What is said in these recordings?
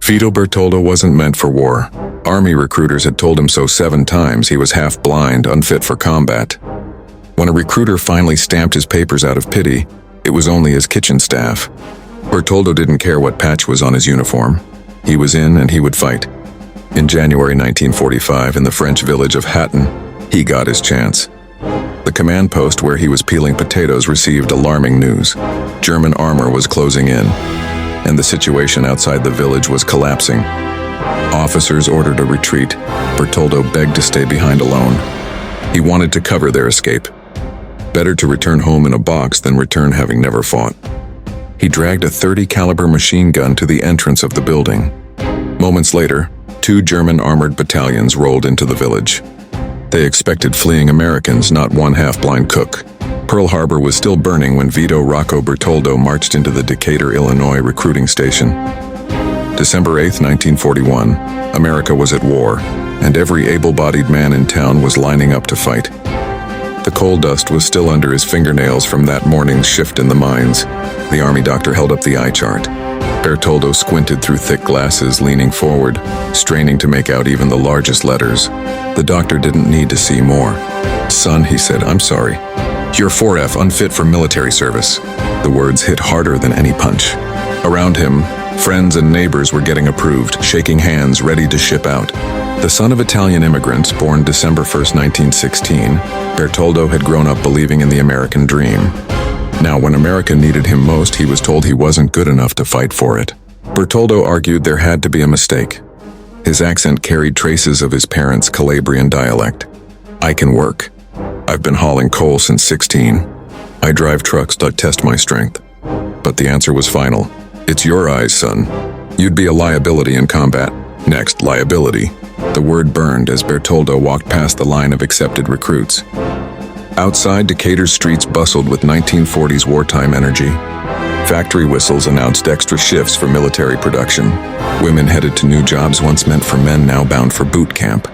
Vito Bertoldo wasn't meant for war. Army recruiters had told him so 7 times. He was half blind, unfit for combat. When a recruiter finally stamped his papers out of pity, it was only his kitchen staff. Bertoldo didn't care what patch was on his uniform. He was in and he would fight. In January 1945, in the French village of Hatten, he got his chance. The command post where he was peeling potatoes received alarming news. German armor was closing in, and the situation outside the village was collapsing. Officers ordered a retreat. Bertoldo begged to stay behind alone. He wanted to cover their escape. Better to return home in a box than return having never fought. He dragged a .30 caliber machine gun to the entrance of the building. Moments later, 2 German armored battalions rolled into the village. They expected fleeing Americans, not one half-blind cook. Pearl Harbor was still burning when Vito Rocco Bertoldo marched into the Decatur, Illinois recruiting station. December 8, 1941, America was at war, and every able-bodied man in town was lining up to fight. The coal dust was still under his fingernails from that morning's shift in the mines. The army doctor held up the eye chart. Bertoldo squinted through thick glasses, leaning forward, straining to make out even the largest letters. The doctor didn't need to see more. "Son," he said, "I'm sorry. You're 4F, unfit for military service." The words hit harder than any punch. Around him, friends and neighbors were getting approved, shaking hands, ready to ship out. The son of Italian immigrants, born December 1, 1916, Bertoldo had grown up believing in the American dream. Now, when America needed him most, he was told he wasn't good enough to fight for it. Bertoldo argued there had to be a mistake. His accent carried traces of his parents' Calabrian dialect. "I can work. I've been hauling coal since 16. I drive trucks to test my strength." But the answer was final. "It's your eyes, son. You'd be a liability in combat." Next, liability. The word burned as Bertoldo walked past the line of accepted recruits. Outside, Decatur's streets bustled with 1940s wartime energy. Factory whistles announced extra shifts for military production. Women headed to new jobs once meant for men now bound for boot camp.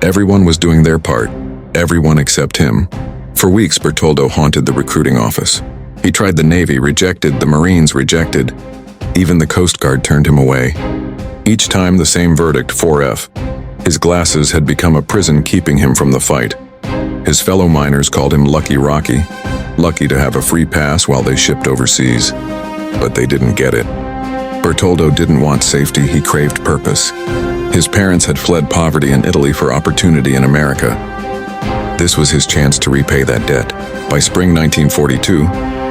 Everyone was doing their part. Everyone except him. For weeks, Bertoldo haunted the recruiting office. He tried the Navy, rejected, the Marines, rejected. Even the Coast Guard turned him away. Each time the same verdict, 4F. His glasses had become a prison keeping him from the fight. His fellow miners called him Lucky Rocky, lucky to have a free pass while they shipped overseas. But they didn't get it. Bertoldo didn't want safety, he craved purpose. His parents had fled poverty in Italy for opportunity in America. This was his chance to repay that debt. By spring 1942,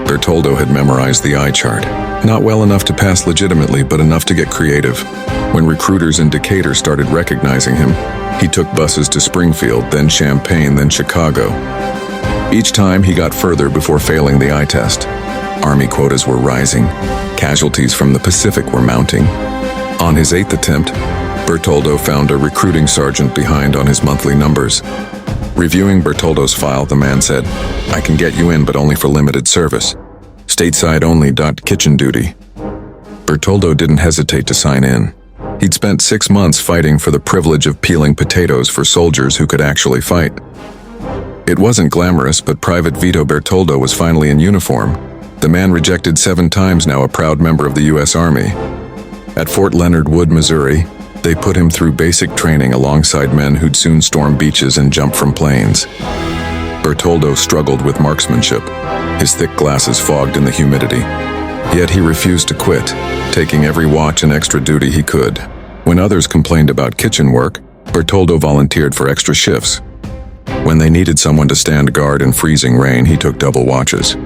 Bertoldo had memorized the eye chart. Not well enough to pass legitimately, but enough to get creative. When recruiters in Decatur started recognizing him, he took buses to Springfield, then Champaign, then Chicago. Each time he got further before failing the eye test. Army quotas were rising. Casualties from the Pacific were mounting. On his 8th attempt, Bertoldo found a recruiting sergeant behind on his monthly numbers. Reviewing Bertoldo's file, the man said, "I can get you in, but only for limited service. Stateside only. Kitchen duty." Bertoldo didn't hesitate to sign in. He'd spent 6 months fighting for the privilege of peeling potatoes for soldiers who could actually fight. It wasn't glamorous, but Private Vito Bertoldo was finally in uniform. The man rejected 7 times, now a proud member of the U.S. Army. At Fort Leonard Wood, Missouri, they put him through basic training alongside men who'd soon storm beaches and jump from planes. Bertoldo struggled with marksmanship, his thick glasses fogged in the humidity. Yet he refused to quit, taking every watch and extra duty he could. When others complained about kitchen work, Bertoldo volunteered for extra shifts. When they needed someone to stand guard in freezing rain, he took double watches.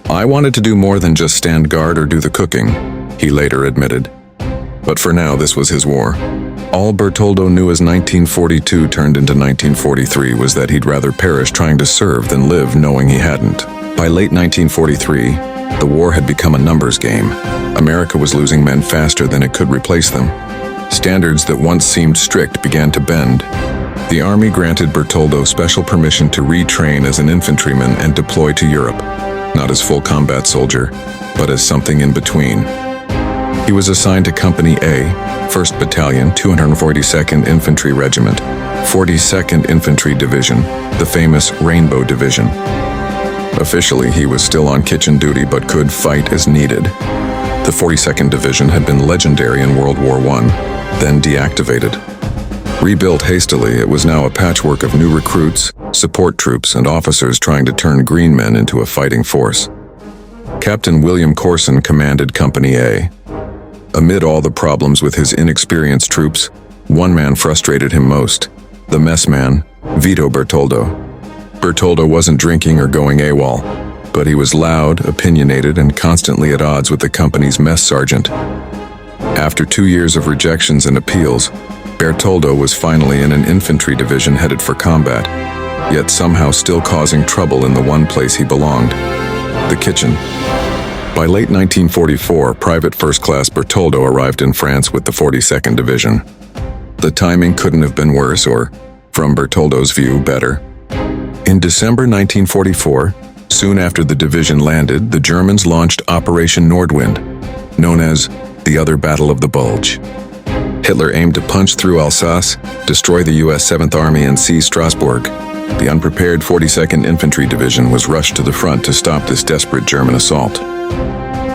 "I wanted to do more than just stand guard or do the cooking," he later admitted. But for now, this was his war. All Bertoldo knew as 1942 turned into 1943 was that he'd rather perish trying to serve than live knowing he hadn't. By late 1943, the war had become a numbers game. America was losing men faster than it could replace them. Standards that once seemed strict began to bend. The Army granted Bertoldo special permission to retrain as an infantryman and deploy to Europe, not as full combat soldier, but as something in between. He was assigned to Company A, 1st Battalion, 242nd Infantry Regiment, 42nd Infantry Division, the famous Rainbow Division. Officially, he was still on kitchen duty but could fight as needed. The 42nd Division had been legendary in World War I, then deactivated. Rebuilt hastily, it was now a patchwork of new recruits, support troops, and officers trying to turn green men into a fighting force. Captain William Corson commanded Company A. Amid all the problems with his inexperienced troops, one man frustrated him most: the messman, Vito Bertoldo. Bertoldo wasn't drinking or going AWOL, but he was loud, opinionated, and constantly at odds with the company's mess sergeant. After 2 years of rejections and appeals, Bertoldo was finally in an infantry division headed for combat, yet somehow still causing trouble in the one place he belonged: the kitchen. By late 1944, Private First Class Bertoldo arrived in France with the 42nd Division. The timing couldn't have been worse or, from Bertoldo's view, better. In December 1944, soon after the division landed, the Germans launched Operation Nordwind, known as the Other Battle of the Bulge. Hitler aimed to punch through Alsace, destroy the U.S. 7th Army, and seize Strasbourg. The unprepared 42nd Infantry Division was rushed to the front to stop this desperate German assault.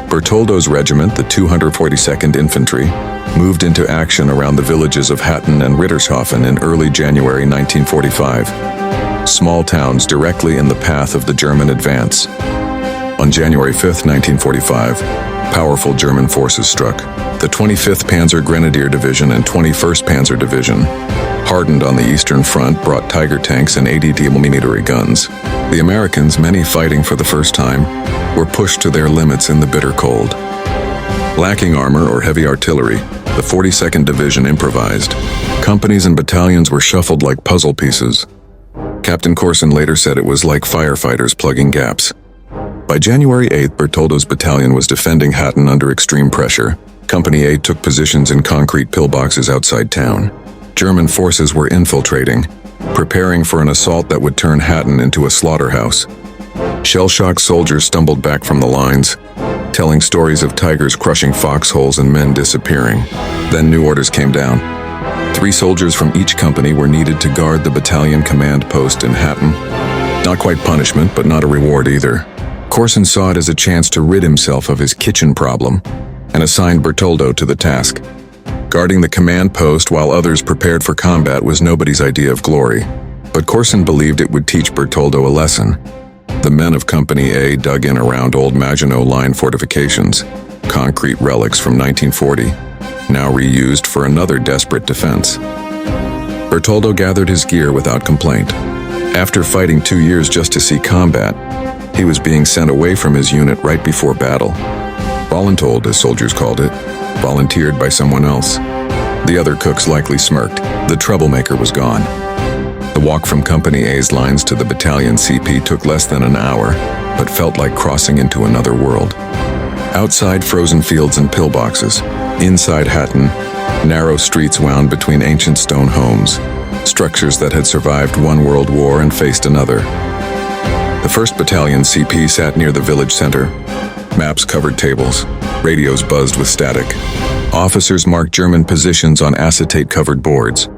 Bertoldo's regiment, the 242nd Infantry, moved into action around the villages of Hatten and Rittershoffen in early January 1945, small towns directly in the path of the German advance. On January 5, 1945, powerful German forces struck. The 25th Panzer Grenadier Division and 21st Panzer Division, hardened on the Eastern Front, brought Tiger tanks and 80mm guns. The Americans, many fighting for the first time, were pushed to their limits in the bitter cold. Lacking armor or heavy artillery, the 42nd Division improvised. Companies and battalions were shuffled like puzzle pieces. Captain Corson later said it was like firefighters plugging gaps. By January 8th, Bertoldo's battalion was defending Hatten under extreme pressure. Company A took positions in concrete pillboxes outside town. German forces were infiltrating, preparing for an assault that would turn Hatten into a slaughterhouse. Shell-shocked soldiers stumbled back from the lines, telling stories of tigers crushing foxholes and men disappearing. Then new orders came down. 3 soldiers from each company were needed to guard the battalion command post in Hatten. Not quite punishment, but not a reward either. Corson saw it as a chance to rid himself of his kitchen problem, and assigned Bertoldo to the task. Guarding the command post while others prepared for combat was nobody's idea of glory, but Corson believed it would teach Bertoldo a lesson. The men of Company A dug in around old Maginot Line fortifications, concrete relics from 1940, now reused for another desperate defense. Bertoldo gathered his gear without complaint. After fighting 2 years just to see combat, he was being sent away from his unit right before battle. Untold, as soldiers called it, volunteered by someone else. The other cooks likely smirked. The troublemaker was gone. The walk from Company A's lines to the battalion CP took less than an hour, but felt like crossing into another world. Outside, frozen fields and pillboxes. Inside Hatten, narrow streets wound between ancient stone homes, structures that had survived one world war and faced another. The 1st Battalion CP sat near the village center. Maps covered tables. Radios buzzed with static. Officers marked German positions on acetate-covered boards.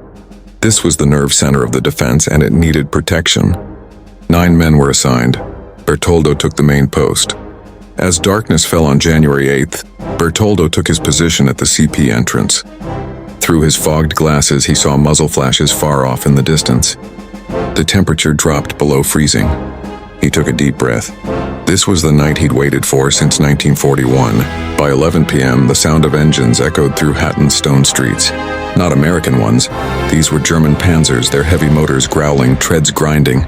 This was the nerve center of the defense, and it needed protection. 9 men were assigned. Bertoldo took the main post. As darkness fell on January 8th, Bertoldo took his position at the CP entrance. Through his fogged glasses, he saw muzzle flashes far off in the distance. The temperature dropped below freezing. He took a deep breath. This was the night he'd waited for since 1941. By 11 p.m., the sound of engines echoed through Hatton's stone streets. Not American ones. These were German Panzers, their heavy motors growling, treads grinding.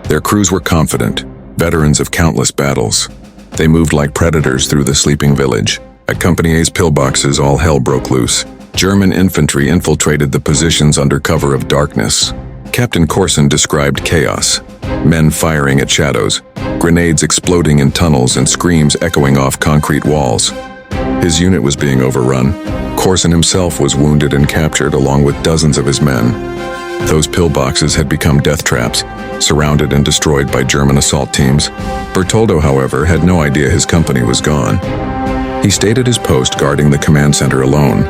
Their crews were confident, veterans of countless battles. They moved like predators through the sleeping village. At Company A's pillboxes, all hell broke loose. German infantry infiltrated the positions under cover of darkness. Captain Corson described chaos. Men firing at shadows, grenades exploding in tunnels, and screams echoing off concrete walls. His unit was being overrun. Corson himself was wounded and captured along with dozens of his men. Those pillboxes had become death traps, surrounded and destroyed by German assault teams. Bertoldo, however, had no idea his company was gone. He stayed at his post guarding the command center alone.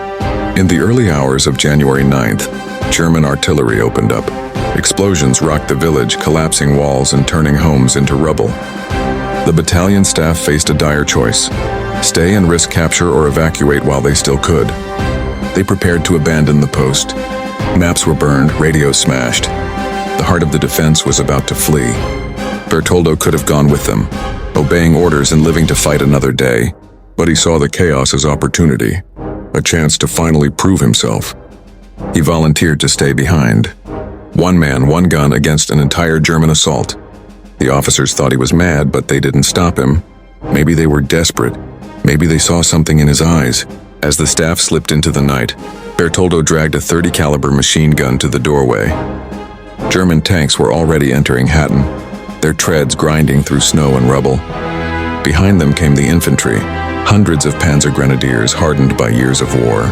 In the early hours of January 9th, German artillery opened up. Explosions rocked the village, collapsing walls and turning homes into rubble. The battalion staff faced a dire choice: Stay and risk capture or evacuate while they still could. They prepared to abandon the post. Maps were burned, radios smashed. The heart of the defense was about to flee. Bertoldo could have gone with them, obeying orders and living to fight another day, but he saw the chaos as opportunity, a chance to finally prove himself. He volunteered to stay behind. One man, one gun against an entire German assault. The officers thought he was mad, but they didn't stop him. Maybe they were desperate. Maybe they saw something in his eyes. As the staff slipped into the night, Bertoldo dragged a .30 caliber machine gun to the doorway. German tanks were already entering Hatten, their treads grinding through snow and rubble. Behind them came the infantry, hundreds of Panzer grenadiers hardened by years of war.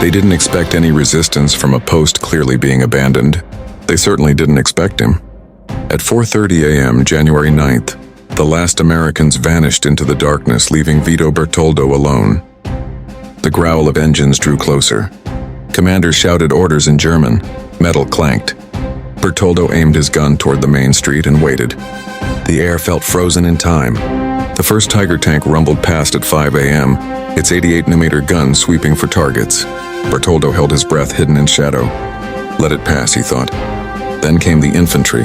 They didn't expect any resistance from a post clearly being abandoned. They certainly didn't expect him. At 4:30 a.m., January 9th, the last Americans vanished into the darkness, leaving Vito Bertoldo alone. The growl of engines drew closer. Commanders shouted orders in German. Metal clanked. Bertoldo aimed his gun toward the main street and waited. The air felt frozen in time. The first Tiger tank rumbled past at 5 a.m., its 88mm gun sweeping for targets. Bertoldo held his breath, hidden in shadow. Let it pass, he thought. Then came the infantry,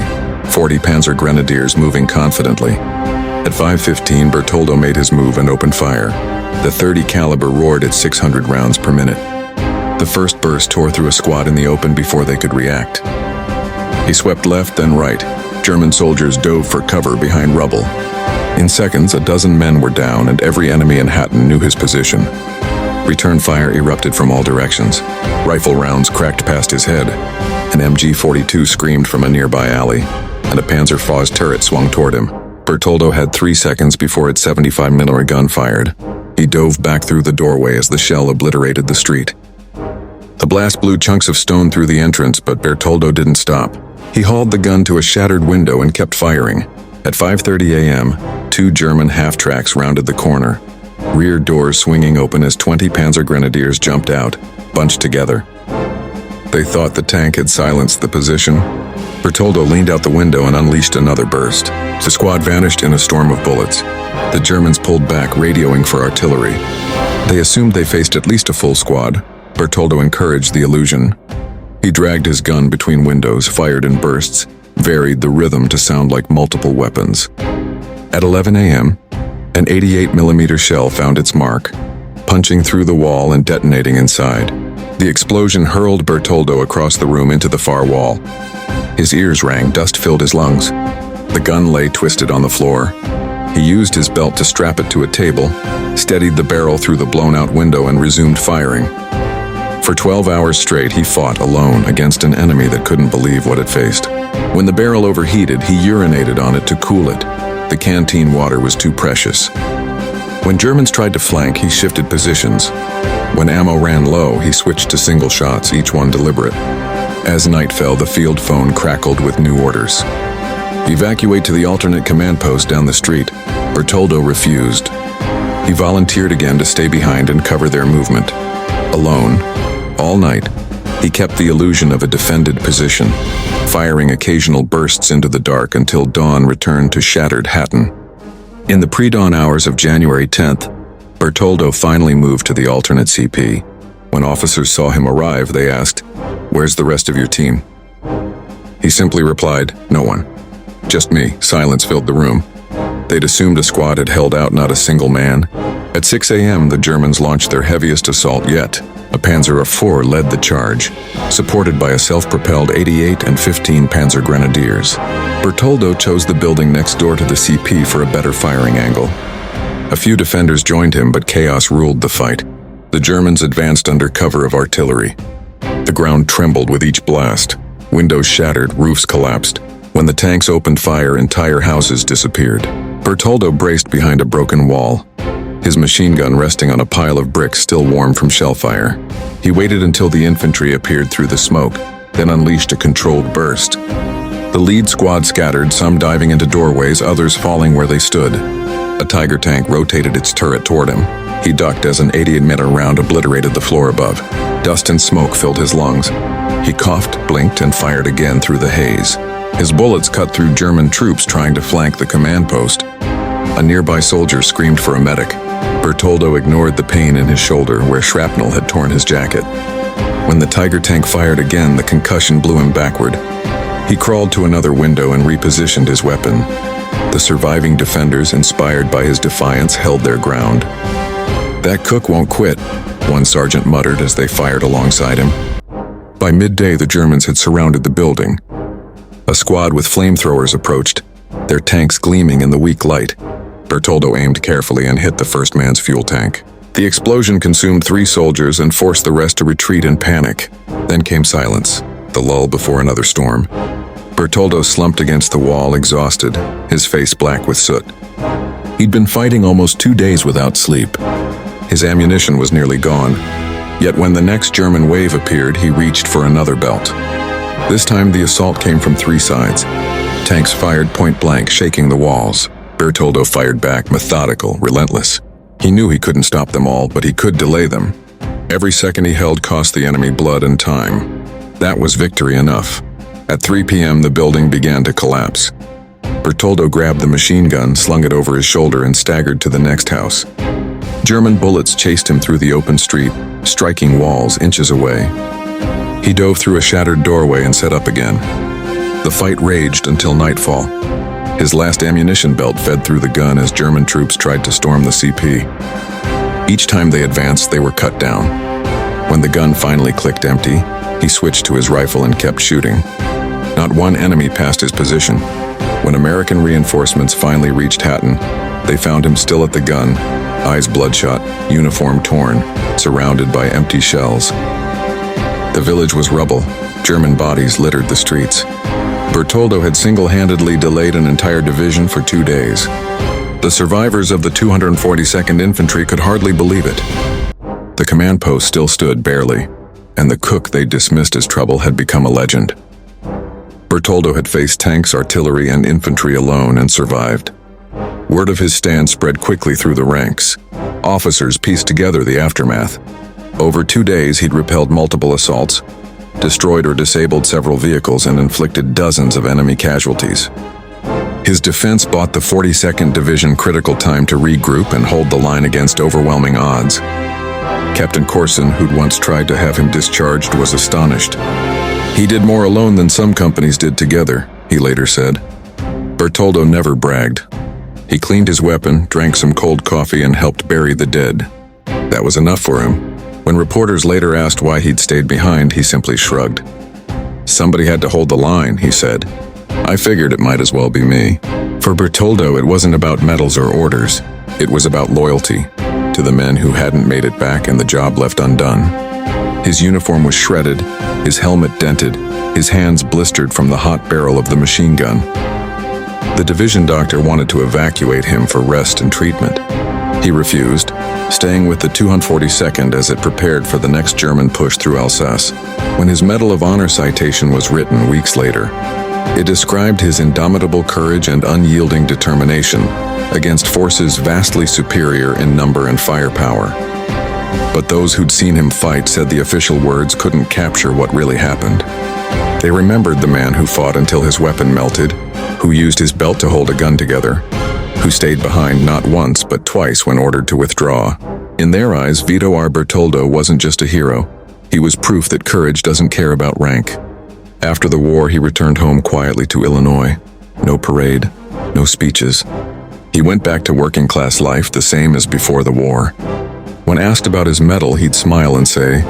40 Panzer grenadiers moving confidently. At 5:15, Bertoldo made his move and opened fire. The .30 caliber roared at 600 rounds per minute. The first burst tore through a squad in the open before they could react. He swept left, then right. German soldiers dove for cover behind rubble. In seconds, a dozen men were down, and every enemy in Hatten knew his position. Return fire erupted from all directions. Rifle rounds cracked past his head. An MG-42 screamed from a nearby alley, and a Panzer Faust turret swung toward him. Bertoldo had 3 seconds before its 75mm gun fired. He dove back through the doorway as the shell obliterated the street. The blast blew chunks of stone through the entrance, but Bertoldo didn't stop. He hauled the gun to a shattered window and kept firing. At 5:30 a.m., 2 German half-tracks rounded the corner, rear doors swinging open as 20 Panzer grenadiers jumped out, bunched together. They thought the tank had silenced the position. Bertoldo leaned out the window and unleashed another burst. The squad vanished in a storm of bullets. The Germans pulled back, radioing for artillery. They assumed they faced at least a full squad. Bertoldo encouraged the illusion. He dragged his gun between windows, fired in bursts, varied the rhythm to sound like multiple weapons. At 11 a.m., an 88mm shell found its mark, punching through the wall and detonating inside. The explosion hurled Bertoldo across the room into the far wall. His ears rang, dust filled his lungs. The gun lay twisted on the floor. He used his belt to strap it to a table, steadied the barrel through the blown-out window, and resumed firing. For 12 hours straight, he fought alone against an enemy that couldn't believe what it faced. When the barrel overheated, he urinated on it to cool it. The canteen water was too precious. When Germans tried to flank, he shifted positions. When ammo ran low, he switched to single shots, each one deliberate. As night fell, the field phone crackled with new orders. Evacuate to the alternate command post down the street. Bertoldo refused. He volunteered again to stay behind and cover their movement. Alone, all night, he kept the illusion of a defended position, firing occasional bursts into the dark until dawn returned to shattered Hatten. In the pre-dawn hours of January 10th, Bertoldo finally moved to the alternate CP. When officers saw him arrive, they asked, "Where's the rest of your team?" He simply replied, "No one. Just me." Silence filled the room. They'd assumed a squad had held out, not a single man. At 6 a.m., the Germans launched their heaviest assault yet. A Panzer IV led the charge, supported by a self-propelled 88 and 15 Panzer Grenadiers. Bertoldo chose the building next door to the CP for a better firing angle. A few defenders joined him, but chaos ruled the fight. The Germans advanced under cover of artillery. The ground trembled with each blast. Windows shattered, roofs collapsed. When the tanks opened fire, entire houses disappeared. Bertoldo braced behind a broken wall, his machine gun resting on a pile of bricks still warm from shell fire. He waited until the infantry appeared through the smoke, then unleashed a controlled burst. The lead squad scattered, some diving into doorways, others falling where they stood. A Tiger tank rotated its turret toward him. He ducked as an 88mm round obliterated the floor above. Dust and smoke filled his lungs. He coughed, blinked, and fired again through the haze. His bullets cut through German troops trying to flank the command post. A nearby soldier screamed for a medic. Bertoldo ignored the pain in his shoulder where shrapnel had torn his jacket. When the Tiger tank fired again, the concussion blew him backward. He crawled to another window and repositioned his weapon. The surviving defenders, inspired by his defiance, held their ground. "That cook won't quit," one sergeant muttered as they fired alongside him. By midday, the Germans had surrounded the building. A squad with flamethrowers approached, their tanks gleaming in the weak light. Bertoldo aimed carefully and hit the first man's fuel tank. The explosion consumed 3 soldiers and forced the rest to retreat in panic. Then came silence, the lull before another storm. Bertoldo slumped against the wall, exhausted, his face black with soot. He'd been fighting almost 2 days without sleep. His ammunition was nearly gone. Yet when the next German wave appeared, he reached for another belt. This time the assault came from 3 sides. Tanks fired point blank, shaking the walls. Bertoldo fired back, methodical, relentless. He knew he couldn't stop them all, but he could delay them. Every second he held cost the enemy blood and time. That was victory enough. At 3 p.m. the building began to collapse. Bertoldo grabbed the machine gun, slung it over his shoulder, and staggered to the next house. German bullets chased him through the open street, striking walls inches away. He dove through a shattered doorway and set up again. The fight raged until nightfall. His last ammunition belt fed through the gun as German troops tried to storm the CP. Each time they advanced, they were cut down. When the gun finally clicked empty, he switched to his rifle and kept shooting. Not one enemy passed his position. When American reinforcements finally reached Hatten, they found him still at the gun, eyes bloodshot, uniform torn, surrounded by empty shells. The village was rubble. German bodies littered the streets. Bertoldo had single-handedly delayed an entire division for 2 days. The survivors of the 242nd Infantry could hardly believe it. The command post still stood barely, and the cook they dismissed as trouble had become a legend. Bertoldo had faced tanks, artillery, and infantry alone and survived. Word of his stand spread quickly through the ranks. Officers pieced together the aftermath. Over 2 days, he'd repelled multiple assaults, destroyed or disabled several vehicles, and inflicted dozens of enemy casualties. His defense bought the 42nd Division critical time to regroup and hold the line against overwhelming odds. Captain Corson, who'd once tried to have him discharged, was astonished. "He did more alone than some companies did together," he later said. Bertoldo never bragged. He cleaned his weapon, drank some cold coffee, and helped bury the dead. That was enough for him. When reporters later asked why he'd stayed behind, he simply shrugged. "Somebody had to hold the line," he said. "I figured it might as well be me." For Bertoldo, it wasn't about medals or orders. It was about loyalty to the men who hadn't made it back and the job left undone. His uniform was shredded, his helmet dented, his hands blistered from the hot barrel of the machine gun. The division doctor wanted to evacuate him for rest and treatment. He refused, staying with the 242nd as it prepared for the next German push through Alsace. When his Medal of Honor citation was written weeks later, it described his indomitable courage and unyielding determination against forces vastly superior in number and firepower. But those who'd seen him fight said the official words couldn't capture what really happened. They remembered the man who fought until his weapon melted, who used his belt to hold a gun together, who stayed behind not once but twice when ordered to withdraw. In their eyes, Vito R. Bertoldo wasn't just a hero. He was proof that courage doesn't care about rank. After the war, he returned home quietly to Illinois. No parade, no speeches. He went back to working-class life, the same as before the war. When asked about his medal, he'd smile and say,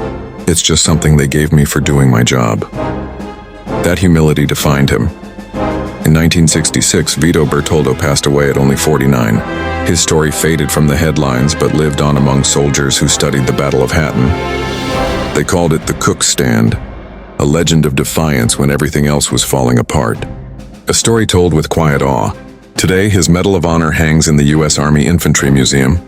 "It's just something they gave me for doing my job." That humility defined him. In 1966, Vito Bertoldo passed away at only 49. His story faded from the headlines but lived on among soldiers who studied the Battle of Hatten. They called it the Cook's Stand, a legend of defiance when everything else was falling apart. A story told with quiet awe. Today, his Medal of Honor hangs in the U.S. Army Infantry Museum.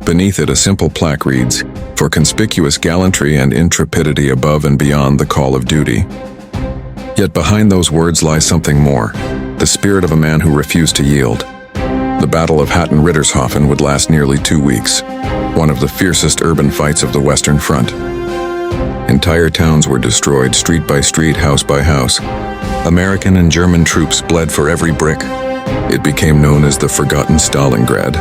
Beneath it, a simple plaque reads, "For conspicuous gallantry and intrepidity above and beyond the call of duty." Yet behind those words lies something more, the spirit of a man who refused to yield. The Battle of Hatten and Rittershoffen would last nearly 2 weeks, one of the fiercest urban fights of the Western Front. Entire towns were destroyed, street by street, house by house. American and German troops bled for every brick. It became known as the Forgotten Stalingrad.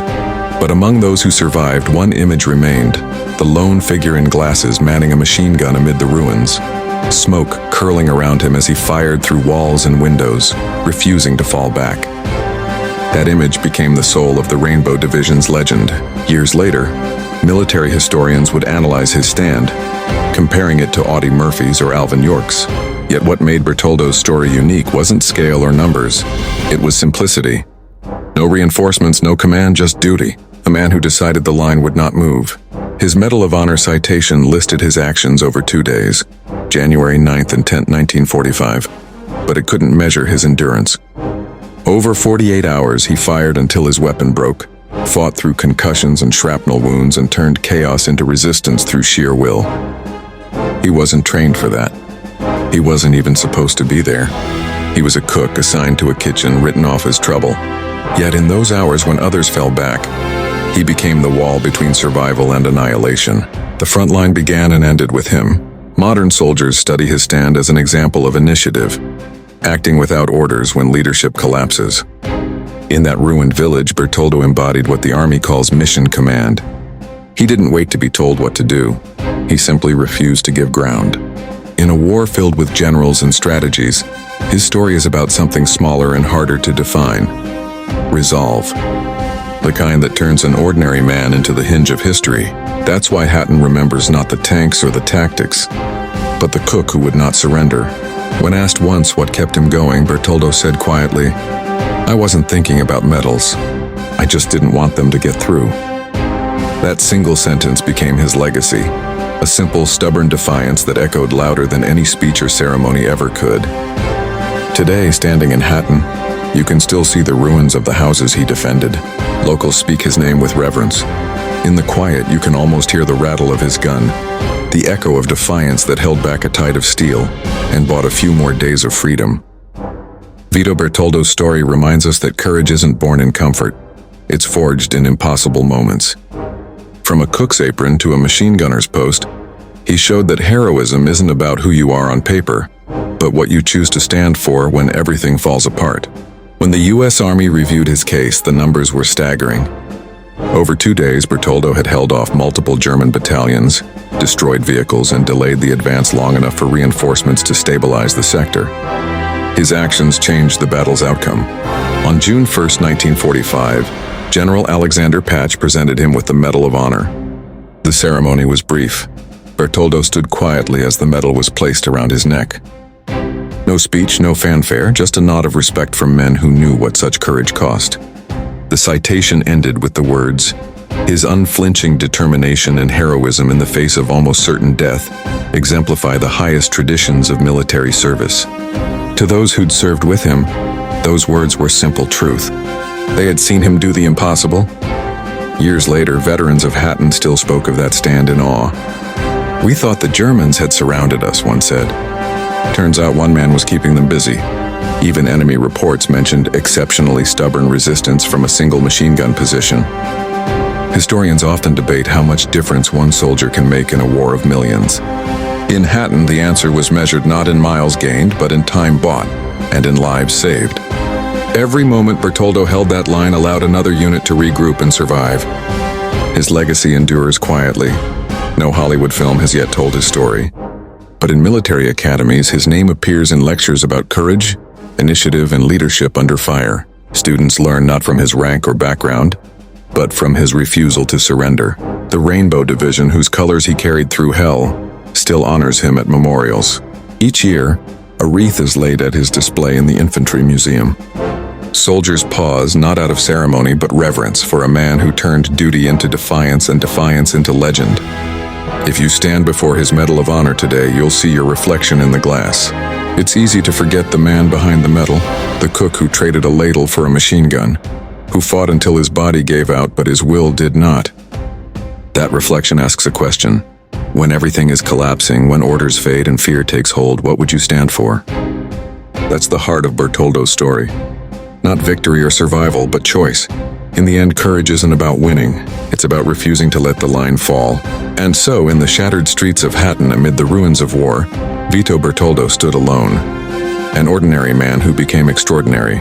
But among those who survived, one image remained, the lone figure in glasses manning a machine gun amid the ruins, smoke curling around him as he fired through walls and windows, refusing to fall back. That image became the soul of the Rainbow Division's legend. Years later, military historians would analyze his stand, comparing it to Audie Murphy's or Alvin York's. Yet what made Bertoldo's story unique wasn't scale or numbers. It was simplicity. No reinforcements, no command, just duty. A man who decided the line would not move. His Medal of Honor citation listed his actions over 2 days, January 9th and 10th, 1945, but it couldn't measure his endurance. Over 48 hours, he fired until his weapon broke, fought through concussions and shrapnel wounds, and turned chaos into resistance through sheer will. He wasn't trained for that. He wasn't even supposed to be there. He was a cook assigned to a kitchen, written off as trouble. Yet in those hours when others fell back, he became the wall between survival and annihilation. The front line began and ended with him. Modern soldiers study his stand as an example of initiative, acting without orders when leadership collapses. In that ruined village, Bertoldo embodied what the army calls mission command. He didn't wait to be told what to do. He simply refused to give ground. In a war filled with generals and strategies, his story is about something smaller and harder to define: resolve. The kind that turns an ordinary man into the hinge of history. That's why Hatten remembers not the tanks or the tactics, but the cook who would not surrender. When asked once what kept him going, Bertoldo said quietly, "I wasn't thinking about medals. I just didn't want them to get through." That single sentence became his legacy, a simple, stubborn defiance that echoed louder than any speech or ceremony ever could. Today, standing in Hatten, you can still see the ruins of the houses he defended. Locals speak his name with reverence. In the quiet, you can almost hear the rattle of his gun, the echo of defiance that held back a tide of steel and bought a few more days of freedom. Vito Bertoldo's story reminds us that courage isn't born in comfort. It's forged in impossible moments. From a cook's apron to a machine gunner's post, he showed that heroism isn't about who you are on paper, but what you choose to stand for when everything falls apart. When the U.S. Army reviewed his case, the numbers were staggering. Over 2 days, Bertoldo had held off multiple German battalions, destroyed vehicles, and delayed the advance long enough for reinforcements to stabilize the sector. His actions changed the battle's outcome. On June 1st, 1945, General Alexander Patch presented him with the Medal of Honor. The ceremony was brief. Bertoldo stood quietly as the medal was placed around his neck. No speech, no fanfare, just a nod of respect from men who knew what such courage cost. The citation ended with the words, "His unflinching determination and heroism in the face of almost certain death exemplify the highest traditions of military service." To those who'd served with him, those words were simple truth. They had seen him do the impossible. Years later, veterans of Hatten still spoke of that stand in awe. "We thought the Germans had surrounded us," one said. Turns out one man was keeping them busy. Even enemy reports mentioned exceptionally stubborn resistance from a single machine gun position. Historians often debate how much difference one soldier can make in a war of millions. In Hatten, the answer was measured not in miles gained, but in time bought and in lives saved. Every moment Bertoldo held that line allowed another unit to regroup and survive. His legacy endures quietly. No Hollywood film has yet told his story. But in military academies, his name appears in lectures about courage, initiative, and leadership under fire. Students learn not from his rank or background, but from his refusal to surrender. The Rainbow Division, whose colors he carried through hell, still honors him at memorials. Each year, a wreath is laid at his display in the Infantry Museum. Soldiers pause, not out of ceremony, but reverence for a man who turned duty into defiance and defiance into legend. If you stand before his Medal of Honor today, you'll see your reflection in the glass. It's easy to forget the man behind the medal, the cook who traded a ladle for a machine gun, who fought until his body gave out but his will did not. That reflection asks a question. When everything is collapsing, when orders fade and fear takes hold, what would you stand for? That's the heart of Bertoldo's story. Not victory or survival, but choice. In the end, courage isn't about winning. It's about refusing to let the line fall. And so, in the shattered streets of Hatten amid the ruins of war, Vito Bertoldo stood alone. An ordinary man who became extraordinary,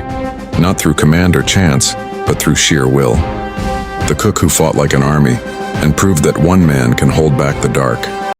not through command or chance, but through sheer will. the cook who fought like an army and proved that one man can hold back the dark.